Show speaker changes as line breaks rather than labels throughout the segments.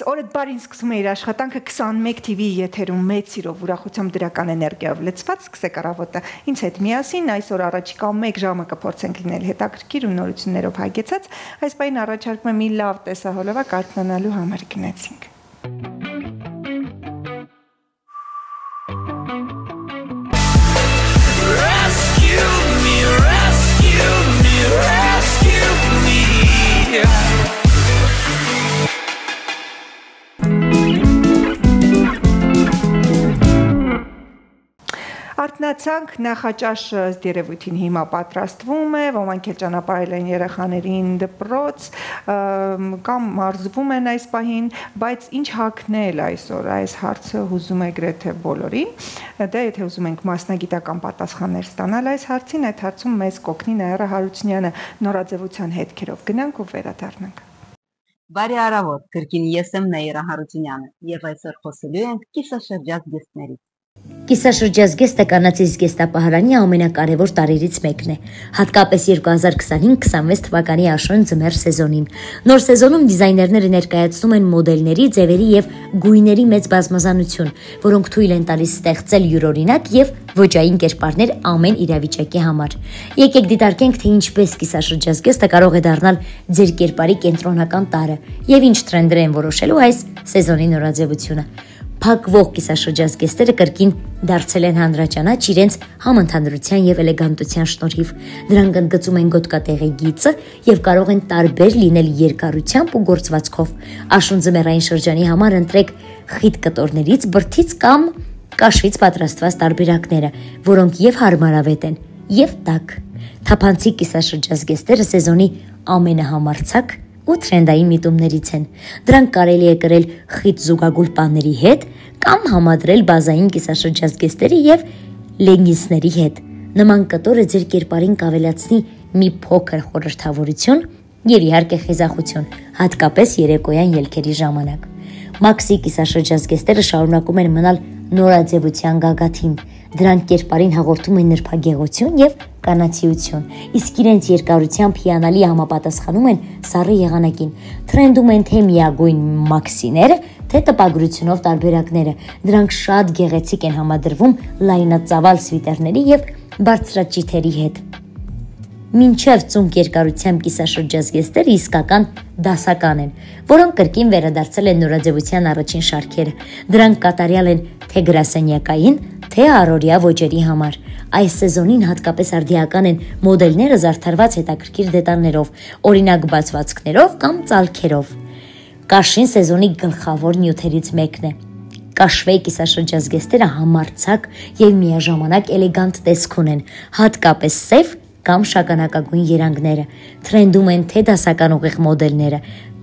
օրդ բարին սկսում է իր աշխատանքը 21 TV եթերում մեծ սիրով ուրախությամբ դրական էներգիայով լցված սկսեք առավոտը ինձ հետ միասին այսօր առաջիկա 1 ժամը կփորձենք լինել հետաքրքիր ու նորություններով հագեցած այս պայն առաջարկում եմ մի լավ տեսահոլովակ արթնանալու համար գնացինք Արթնացանք նախաճաշը ըստ երևույթին հիմա պատրաստվում է, ոմանք էլ ճանապարհել են երեխաներին դպրոց կամ մարզվում են այս պահին, բայց ինչ հագնել այսօր այս հարցը հուզում է գրեթե բոլորին։ Դե եթե ուզում ենք մասնագիտական պատասխաններ ստանալ այս հարցին, այդ հարցում մեզ կօգնի Նաիրա Հարությունյանը նորաձևության հետքերով գնանք ու վերադառնանք։
Բարի առավոտ, կրկին ես եմ Նաիրա Հարությունյանը եւ այսօր խոսելու ենք կիսաշրջած գեստներից։
Կիսաշրջազգեստը կանացի զգեստապահարանի ամենակարևոր տարերից մեկն է, հատկապես 2025-26 թվականի աշուն ձմեռ սեզոնին։ Նոր սեզոնում դիզայներները ներկայացնում են մոդելների, ձևերի եւ գույների մեծ բազմազանություն, որոնք թույլ են տալիս ստեղծել յուրօրինակ եւ ոճային կերպարներ ամեն իրավիճակի համար։ Եկեք դիտարկենք, թե ինչպես կիսաշրջազգեստը կարող է դառնալ ձեր կերպարի կենտրոնական տարրը եւ ինչ թրենդեր են որոշելու այս սեզոնի նորաձևությունը։ Փակվող կիսաշրջազգեստերը կրկին դարձել են հանրաճանաչ իրենց համընդհանրության եւ էլեգանտության շնորհիվ։ Դրանք ընդգծում են գոտկատեղի գիծը եւ կարող են տարբեր լինել երկարությամբ ու գործվածքով։ Աշուն ձմեռային շրջանի համար ընտրեք խիտ կտորներից, բրդից կամ կաշվից պատրաստված տարբերակները, որոնք եւ հարմարավետ են, եւ տաք։ Թափանցիկ կիսաշրջազգեստերը սեզոնի ամենահամարձակ ու թրենդային միտումներից են։ Դրանք կարելի է կրել խիտ զուգագուլ պանների հետ կամ համադրել բազային կիսաշրջազգեստերի եւ լեգինսների հետ։ Նման կտորը ձեր կերպարին կավելացնի մի փոքր խորհրդավորություն եւ իհարկե խիզախություն, հատկապես երեկոյան ելքերի ժամանակ։ Մաքսի կիսաշրջազգեստերը շարունակում են մնալ նորաձևության գագաթին։ Դրանք կերպարին հաղորդում են նրբագեղություն եւ կանացիություն, իսկ իրենց երկարությամբ հիանալի համապատասխանում են սառը եղանակին։ Թրենդում են թե միագույն մաքսիները, թե տպագրությունով տարբերակները։ Դրանք շատ գեղեցիկ են համադրվում լայնածավալ սվիտերների եւ բարձրաճիթերի հետ։ Մինչև ծունկ երկարությամբ կիսաշրջազգեստերը իսկական դասական են, որոնք կրկին վերադարձել են նորաձևության առաջին շարքերը։ Դրանք կատարյալ են թե գրասենյակային, թե առօրյա ոճերի համար։ Այս սեզոնին հատկապես արդիական են մոդելները զարդարված հետաքրքիր դետալներով, օրինակ բացվածքներով կամ ծալքերով։ Կաշին սեզոնի գլխավոր նյութերից մեկն է։ Կաշվե կիսաշրջազգեստերը համարձակ եւ միաժամանակ էլեգանտ տեսք ունեն, հատկապես սև կամ շագանակագույն երանգները։ Թրենդում են թե դասական ուղիղ մոդելները,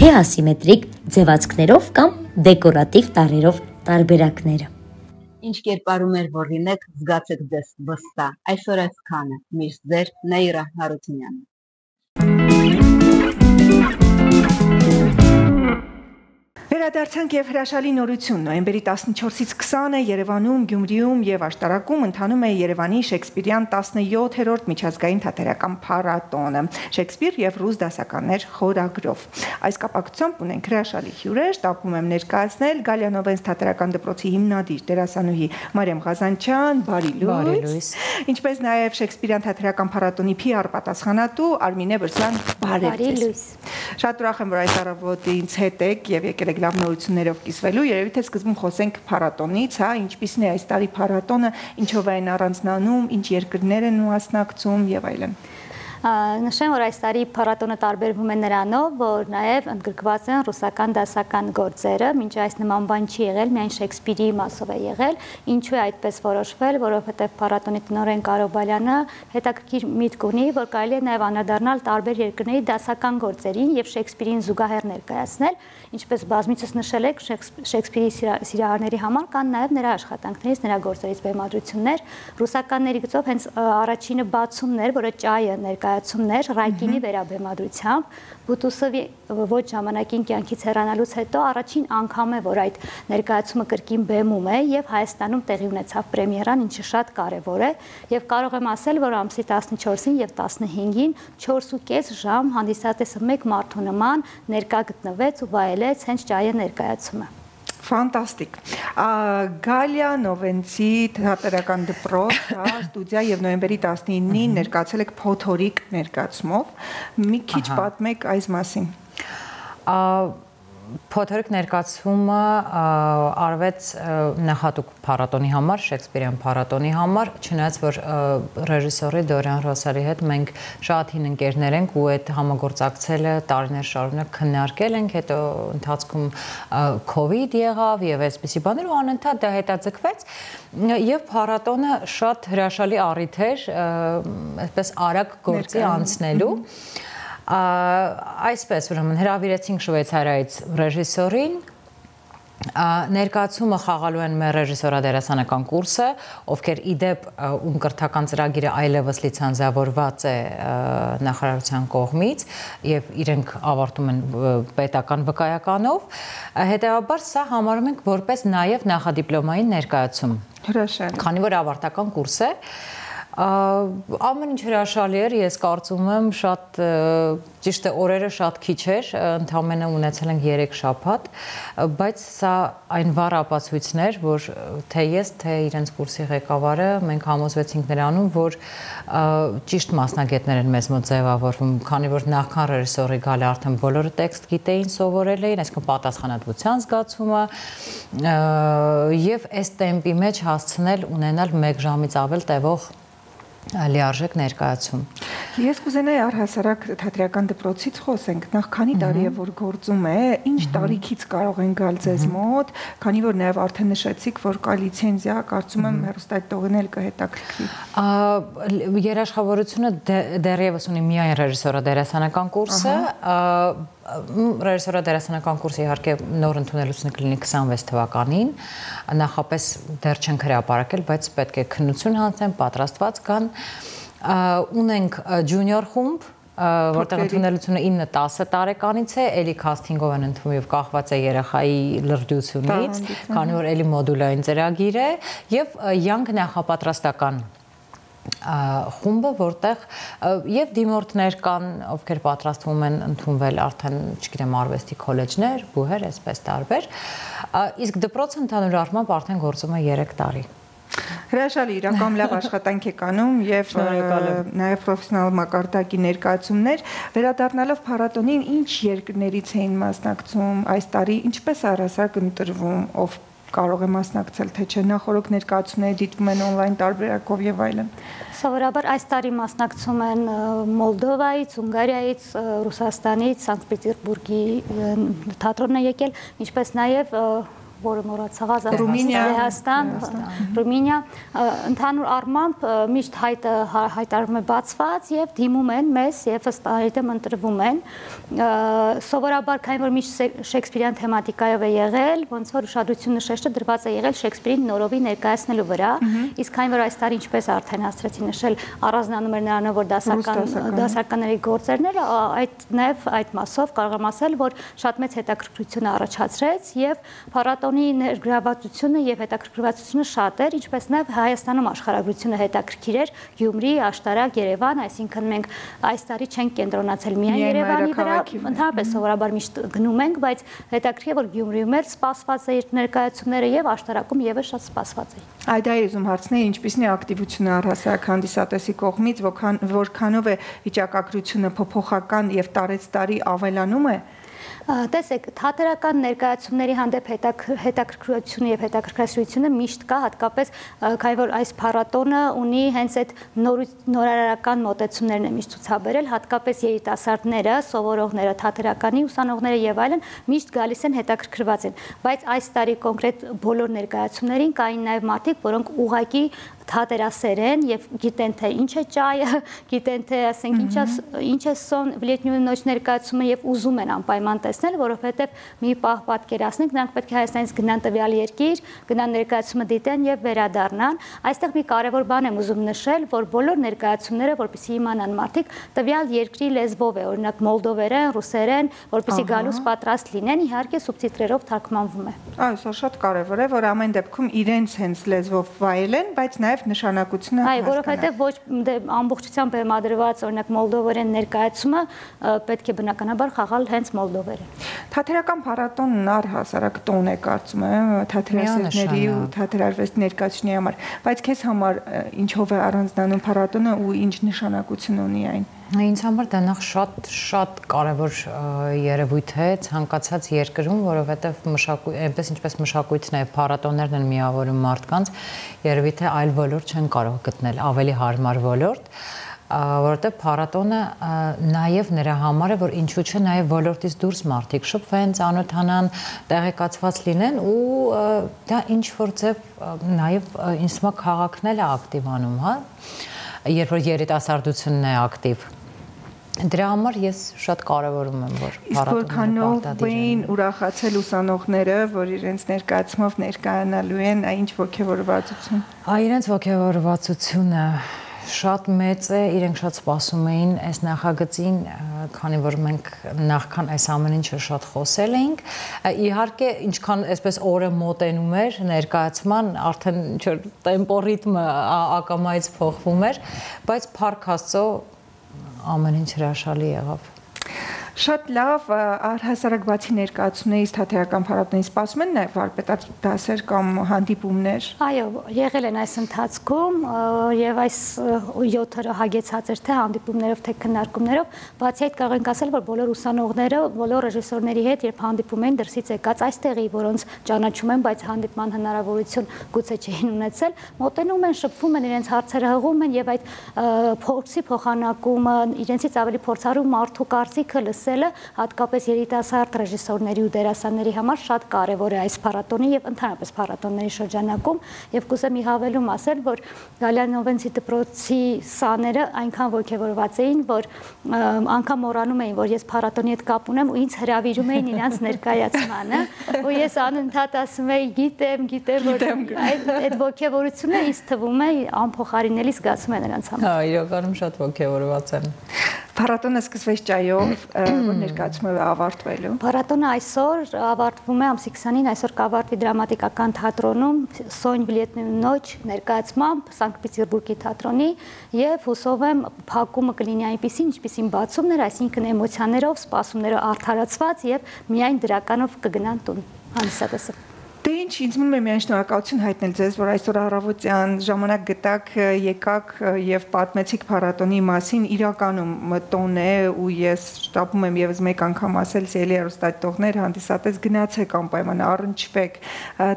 թե ասիմետրիկ ձևացքներով կամ դեկորատիվ տարրերով տարբերակները։
Ինչ կերպարում էր որ լինեք, զգացեք ձեզ վստահ։ Այսօր այսքանը։ Միշտ ձեր Նաիրա Հարությունյանը։
Վերադարձանք եւ հրաշալի նորություն նոյեմբերի 14-ից 20-ը Երևանում, Գյումրիում եւ Աշտարակում ընթանում է Երևանի Շեքսպիրյան 17-րդ միջազգային թատերական փառատոնը Շեքսպիր եւ ռուս դասականներ խորագրով։ Այս կապակցությամբ ունենք հրաշալի հյուրեր, տապում եմ ներկայացնել Գալյանովենս թատերական դպրոցի հիմնադիր դերասանուհի Մարիամ Ղազանչյան, բարի լույս, ինչպես նաեւ Շեքսպիրյան թատերական փառատոնի PR պատասխանատու Արմինե Բրսյան, բարի լույս։ Շատ ուրախ եմ, որ այս առավոտ ինձ հետ եք եւ եկել եք լավ նորություններով կիսվելու, երևի թե սկզբում խոսենք փառատոնից, հա, ինչպիսին է այս տարի փառատոնը, ինչով են առանձնանում, ինչ երկրներ են մասնակցում եւ այլն։
Նշեմ, որ այս տարի փառատոնը տարբերվում է նրանով, որ նաև ընդգրկված են ռուսական դասական գործերը, մինչ այս նման բան չի եղել, միայն Շեքսպիրի մասով է եղել, ինչու է այդպես որոշվել, որովհետև փառատոնի տնօրեն Կարո Բալյանը հետաքրքիր միտք ունի, որ կարելի է նաև անդրադառնալ տարբեր երկրների դասական գործերին եւ Շեքսպիրին զուգահեռ ներկայացնել, ինչպես բազմիցս նշել եք, Շեքսպիրի սիրահարների համար կան նաև նրա աշխատանքներից, նրա գործերից բեմադրություններ, ռուսականների գծով հենց առաջինը բացումն էր, որը ճայը ներկայացնում ներկայացումներ Ռայկինի վերաբեմադրությամբ Բուտուսովի ոչ ժամանակին կյանքից հեռանալուց հետո առաջին անգամ է, որ այդ ներկայացումը կրկին բեմում է եւ Հայաստանում տեղի ունեցավ պրեմիերան, ինչը շատ կարեւոր է եւ կարող եմ ասել, որ ամսի 14-ին եւ 15-ին 4.5 ժամ հանդիսատեսը մեկ մարդու նման ներկա գտնվեց ու վայելեց հենց Ճայե ներկայացումը։
Ֆանտաստիկ։ Գալիա Նովենցի թատերական դպրոց, ստուդիա եւ նոյեմբերի 19-ին ներկայացել եք փոթորիկ ներկայացումով։ Մի քիչ պատմեք այս մասին։
Փոթորիկ ներկայացումը արվեց նախատուկ փառատոնի համար, Շեքսպիրյան փառատոնի համար, չնայած որ ռեժիսորի Դորիան Ռոսալի հետ մենք շատ հին ընկերներ ենք ու այդ համագործակցելը տարիներ շարունակ քննարկել ենք, հետո ընթացքում COVID եղավ եւ այսպիսի բաներ ու անընդհատ դա հետաձգվեց եւ փառատոնը շատ հրաշալի առիթ էր այսպես արագ գործի անցնելու Այսպես ուրեմն հրավիրեցինք Շվեյցարիայից ռեժիսորին ներկայացումը խաղալու են մեր ռեժիսորադերասանական կուրսը, ովքեր իդեպ ում կրթական ծրագիրը այլևս լիցենզավորված է նախարարության կողմից եւ իրենք ավարտում են պետական վկայականով, հետեւաբար սա համարում ենք որպես նաեւ նախադիպլոմային ներկայացում։
Հրաշալի։
Քանի որ ավարտական կուրս է Ամեն ինչ հրաշալի էր, ես կարծում եմ շատ ճիշտ է օրերը շատ քիչ էր, ընդամենը ունեցել ենք 3 շաբաթ, բայց սա այն վառ ապացույցներ, որ թե ես, թե իրենց կուրսի ղեկավարը մենք համոզվեցինք նրանում, որ ճիշտ մասնագետներ են մեզ մոտ ձևավորվում, քանի որ նախքան ռեժիսորի գալը արդեն բոլորը տեքստ գիտեին, սովորել էին, այսինքն պատասխանատվության զգացումը եւ այս տեմպի մեջ հասցնել ունենալ 1 ժամից ավել տևող լիարժեք ներկայացում։
Ես կուզենայի առհասարակ թատրական դպրոցից խոսենք, նախ քանի տարի է որ գործում է, ինչ տարիքից կարող են գալ ձեզ մոտ, քանի որ նաև արդեն նշեցիք, որ կա լիցենզիա, կարծում եմ հեռուստատողն էլ կհետաքրքրի։
Երաշխավորությունը դեռևս ունի միայն ռեժիսորադերասանական կուրսը, ռեժիսորադերասանական կուրսը իհարկե նոր ընդունելությունը կլինի 26 թվականին, նախապես դեռ չենք հրապարակել, բայց պետք է քննություն հանձնեն, պատրաստված կան, ունենք ջունիոր խումբ, որտեղ ընդունելությունը 9-10 տարեկանից է, էլի քասթինգով են ընդունում եւ կախված է երեխայի լրջությունից, քանի որ էլի մոդուլային ծրագիր է եւ յանք նախապատրաստական խումբը, որտեղ եւ դիմորդներ կան, ովքեր պատրաստվում են ընդունվել արդեն, չգիտեմ, արվեստի քոլեջներ, բուհեր, այսպես տարբեր, իսկ դպրոցը ընդհանուր առմամբ արդեն գործում է 3 տարի։
Հրաշալի, իրական լավ աշխատանք եք անում եւ նաեւ պրոֆեսիոնալ մակարդակի ներկայացումներ, վերադառնալով փառատոնին, ինչ երկրներից էին մասնակցում այս տարի, ինչպես առհասարակ ընտրվում, ով կարող է մասնակցել, թե չէ, նախորդ ներկայացումները դիտվում են on-line տարբերակով եւ այլն։
Սովորաբար այս տարի մասնակցում են Մոլդովայից, Հունգարիայից, Ռուսաստանից, Սանկտ Պետերբուրգի թատրոնն է եկել, ինչպես նաեւ որը մոռացա Լեհաստան, Ռումինիա, ընդհանուր առմամբ միշտ հայտը հայտարարում է բացված եւ դիմում են մեզ եւ ըստ այդմ ընտրվում են։ Սովորաբար քանի որ միշտ Շեքսպիրյան թեմատիկայով է եղել, ոնց որ ուշադրությունը շեշտը դրված է եղել Շեքսպիրին նորովի ներկայացնելու վրա, իսկ քանի որ այս տարի ինչպես արդեն հասցրեցի նշել, առանձնանում էր նրանով, որ դասականների գործերն էր, նաեւ այդ մասով կարող եմ ասել, որ շատ մեծ հետաքրքրություն առաջացրեց եւ փառատոնի ներգրավվածությունը եւ հետաքրքրվածությունը շատ էր, ինչպես նաեւ Հայաստանում աշխարհագրությունը հետաքրքիր էր, Գյումրի, Աշտարակ, Երևան, այսինքն մենք այս տարի չենք կենտրոնացել միայն Երևանի վրա, ընդհանրապես սովորաբար միշտ գնում ենք, բայց հետաքրքիր է, որ Գյումրիում էլ սպասված է իր ներկայացումները եւ Աշտարակում եւս շատ սպասված է։
Այդ այզում հարցնել ինչպիսին է ակտիվությունը առհասարակ հանդիսատեսի կողմից, որքանով է վիճակագրությունը փոփոխական եւ տարեց տարի ավելանում է։
Տեսեք, թատերական ներկայացումների հանդեպ հետաքրքրությունը եւ հետաքրքրասիրությունը միշտ կա, հատկապես քանի որ այս փառատոնը ունի հենց այդ նորարարական մոտեցումներն է միշտ ցուցաբերել, հատկապես երիտասարդները, սովորողները, թատերականի ուսանողները եւ այլն միշտ գալիս են հետաքրքրված են, բայց այս տարի կոնկրետ բոլոր ներկայացումներին կային նաեւ մարդիկ, որոնք ուղղակի թատերասեր են եւ գիտեն թե ինչ է ճայը, գիտեն թե ասենք ինչ է սոն в летнюю ночь ներկայացումը եւ ուզում են անպայման տեսնել, որովհետեւ մի պահ պատկերացնենք, նրանք պետք է Հայաստանից գնան տվյալ երկիր, գնան ներկայացումը դիտեն եւ վերադառնան։ Այստեղ մի կարեւոր բան եմ ուզում նշել, որ բոլոր ներկայացումները, որպեսզի իմանան մարդիկ, տվյալ երկրի լեզվով է, օրինակ մոլդովերեն, ռուսերեն, որպեսզի գալուց պատրաստ լինեն, իհարկե սուբտիտրերով թարգմանվում է։
Այո, սա շատ կարևոր է, որ ամեն դեպքում իրենց հենց լեզվով վայելեն, բայց նաեւ նշանակությունը
Այո, որովհետեւ ոչ ամբողջությամբ բեմադրված օրինակ մոլդովերեն ներկայացումը պետք է բնականաբար խաղալ հենց մոլդովերեն։
Թատերական փառատոնն առհասարակ տոն է, կարծում եմ, թատերասերների ու թատերարվեստի ներկայացուցիչների համար, բայց քեզ համար ինչով է առանձնանում փառատոնը ու ինչ նշանակություն ունի այն։
Ինձ համար դա նախ շատ կարևոր երևույթ է ցանկացած երկրում, որովհետև այնպես ինչպես մշակույթն է, փառատոններն են միավորում մարդկանց, երևի թե այլ ոլորտ չեն կարող գտնել, ավելի հարմար ոլորտ, որովհետև փառատոնը նաև նրա համար է, որ ինչու՞ չէ նաև ոլորտից դուրս մարդիկ շփվեն, ծանոթանան, տեղեկացված լինեն ու դա ինչ որ ձև նաև ինձ թվում է քաղաքն էլ է ակտիվանում, հա, երբ որ երիտասարդությունն է ակտիվ։ Դրա համար ես շատ կարևորում եմ, որ
փառատոններով էին ուրախացել ուսանողները, որ իրենց ներկայացումով ներկայանալու են, այն ինչ ողջավորվածություն։
Իրենց ողջավորվածությունը շատ մեծ է, իրենք շատ սպասում էին այս նախագծին, քանի որ մենք նախքան այս ամեն ինչը շատ խոսել էինք։ Իհարկե, ինչքան այսպես օրը մոտենում էր ներկայացման, արդեն ինչ-որ տեմպո ռիթմը ակամայից փոխվում էր, բայց փառք Աստծո ամեն ինչ հրաշալի եղավ։
Շատ լավ, առհասարակ բացի ներկայացումներից թատերական փառատոնից սպասում են նաև վարպետաց դասեր կամ հանդիպումներ։
Այո, եղել են այս ընթացքում եւ այս 7 օրը հագեցած էր թե հանդիպումներով, թե քննարկումներով, բացի այդ կարող ենք ասել, որ բոլոր ուսանողները, բոլոր ռեժիսորների հետ երբ հանդիպում էին դրսից եկած այստեղի, որոնց ճանաչում են, բայց հանդիպման հնարավորություն գուցե չէին ունեցել, մոտենում են, շփվում են, իրենց հարցերը հղում են եւ այդ փորձի փոխանակումը, իրենցից ավելի փորձառու մարդու կարծիքը լսելը հատկապես երիտասարդ ռեժիսորների ու դերասանների համար շատ կարևոր է այս փառատոնի եւ ընդհանրապես փառատոնների շրջանակում եւ կուզեմ մի հավելում ասել, որ Գալյանովենցի դպրոցի սաները այնքան ոգևորված էին, որ անգամ մոռանում էին, որ ես փառատոնի հետ կապ ունեմ ու ինձ հրավիրում էին իրանց ներկայացմանը, ու ես անընդհատ ասում էի գիտեմ, որ այդ ոգևորությունը ինձ թվում է անփոխարինելի զգացում է նրանց համար։
Հա, իրականում շատ ոգևորված եմ։
Փառատոնը սկսվեց ճայով, որ ներկայացումը ավարտվելու։
Փառատոնը այսօր ավարտվում է ամսի 20-ին, այսօր կավարտվի դրամատիկական թատրոնում Սոնյ в летнюю ночь ներկայացմամբ Սանկտ Պետերբուրգի թատրոնի եւ հուսով եմ փակումը կլինի այնպեսին, ինչպեսին բացումն էր, այսինքն էմոցիաներով, սպասումները արդարացված եւ միայն դրականով կգնան տուն հանդիսատեսը։
Դե ինչ, ինձ մնում է միայն շնորհակալություն հայտնել ձեզ, որ այսօր առավոտյան ժամանակ գտաք, եկաք եւ պատմեցիք փառատոնի մասին, իրականում տոն է ու ես շտապում եմ եւս մեկ անգամ ասել սիրելի հեռուստադիտողներ, հանդիսատես գնացեք անպայման, առնչվեք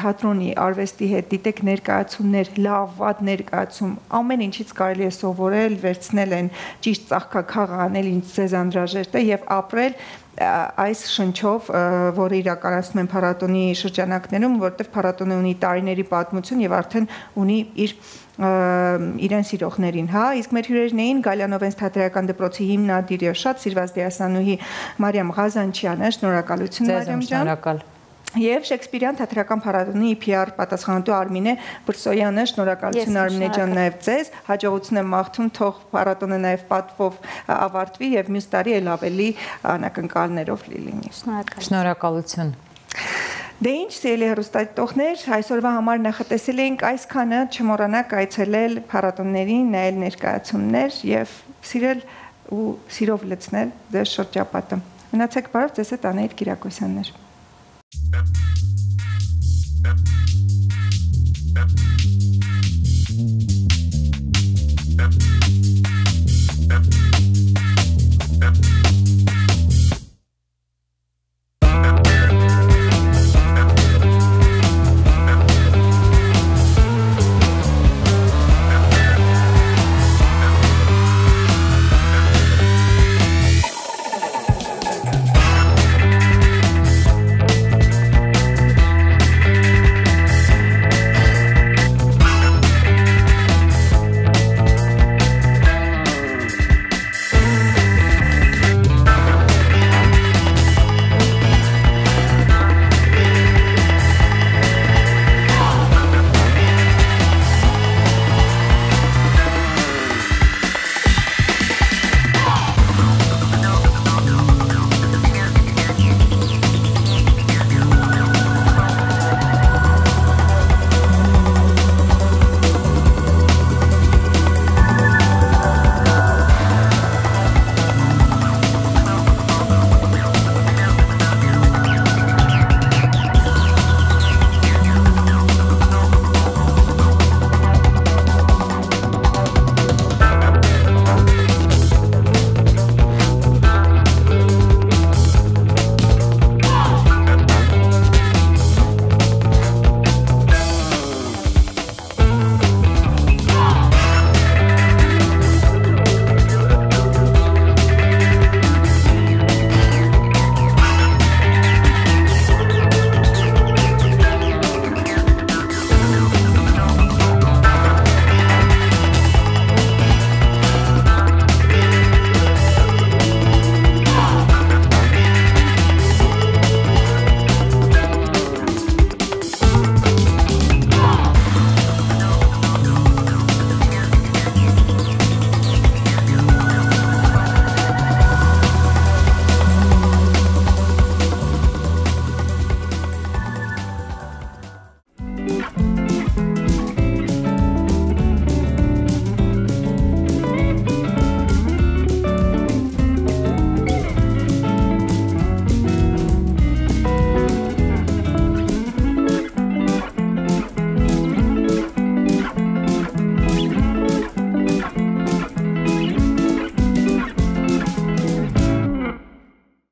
թատրոնի, արվեստի հետ, դիտեք ներկայացումներ, լավ, վատ ներկայացում, ամեն ինչից կարելի է սովորել, վերցնել են ճիշտ ծաղկաքաղ անել, ինչ ձեզ անհրաժեշտ է եւ ապրել այս շնչով, որը իրականացնում են փառատոնի շրջանակներում, որտեղ փառատոնը ունի տարիների պատմություն եւ արդեն ունի իր իրեն սիրողներին, հա, իսկ մեր հյուրերն էին Գալյանովենց թատերական դպրոցի հիմնադիր եւ շատ սիրված դերասանուհի Մարիամ Ղազանչյանը, շնորհակալություն Մարիամ ջան։
Շնորհակալ։
Եվ Շեքսպիրյան թատերական փառատոնի PR պատասխանատու Արմինե Բրսոյանը, շնորհակալություն Արմինե ջան նաև ձեզ, հաջողություն եմ մաղթում, թող փառատոնը նաև պատվով ավարտվի եւ մյուս տարի էլ ավելի անակնկալներով լինի։
Շնորհակալություն։
Դե ինչ, սիրելի հեռուստադիտողներ, այսօրվա համար նախատեսել էինք այսքանը, չմոռանաք այցելել փառատոններին, նայել ներկայացումներ եւ սիրել ու սիրով լցնել ձեր շրջապատը։ Մնացեք բարով, ձեզ հետ Անահիտ Կիրակոսյանն էր։